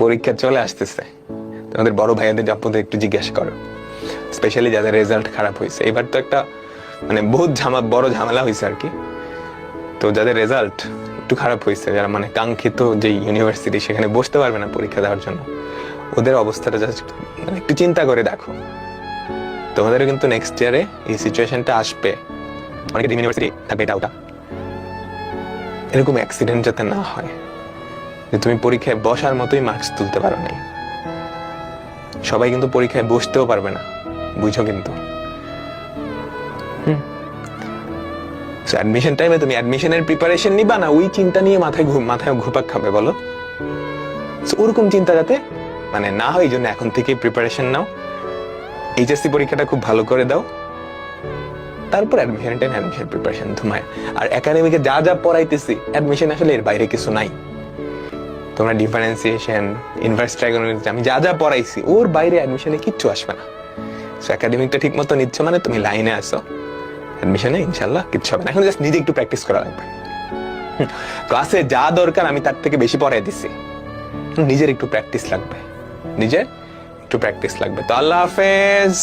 পরীক্ষা চলে আসতেছে, তোমাদের বড় ভাইয়াদের আপনাদের একটু জিজ্ঞাসা করো, স্পেশালি যাদের রেজাল্ট খারাপ হয়েছে। এবার তো একটা মানে বহুত বড় ঝামেলা হয়েছে আর কি। তো যাদের রেজাল্ট একটু খারাপ হয়েছে, যারা মানে কাঙ্ক্ষিত যে ইউনিভার্সিটি সেখানে বসতে পারবে না পরীক্ষা দেওয়ার জন্য, ওদের অবস্থাটা জাস্ট মানে একটু চিন্তা করে দেখো। তোমাদেরও কিন্তু নেক্সট ইয়ারে এই সিচুয়েশনটা আসবে, অনেকে ড্রিম ইউনিভার্সিটি থাকবে এটা ওটা, এরকম অ্যাক্সিডেন্ট যাতে না হয় যে তুমি পরীক্ষায় বসার মতোই মার্কস তুলতে পারো নাই। সবাই কিন্তু পরীক্ষায় বসতেও পারবে না, বুঝো কিন্তু। অ্যাডমিশন টাইমে তুমি অ্যাডমিশনের প্রিপারেশন নিবা না ওই চিন্তা নিয়ে মাথায় ঘুরপাক খাবে বলো? ওরকম চিন্তা যাতে মানে না হয়, এই জন্য এখন থেকেই প্রিপারেশন নাও। এইচএসসি পরীক্ষাটা খুব ভালো করে দাও, তারপর অ্যাডমিশন টাইম অ্যাডমিশন প্রিপারেশন ধুমায়। আর একাডেমিকে যা যা পড়াইতেছি অ্যাডমিশন আসলে এর বাইরে কিছু নাই। তোমরা ডিফারেন্সিয়েশন, ইনভার্স ট্রাইগোনোমেট্রি, আমি যা যা পড়াইছি ওর বাইরে অ্যাডমিশনে কিচ্ছু আসবে না। সো একাডেমিকটা ঠিক মতো নিচ্ছ মানে তুমি লাইনে আসো, অ্যাডমিশনে ইনশাল্লাহ কিচ্ছু হবে না। এখন জাস্ট নিজে একটু প্র্যাকটিস করা লাগবে। ক্লাসে যা দরকার আমি তার থেকে বেশি পড়াই দিছি, নিজের একটু প্র্যাকটিস লাগবে, নিজের একটু প্র্যাকটিস লাগবে। তো আল্লাহ হাফেজ।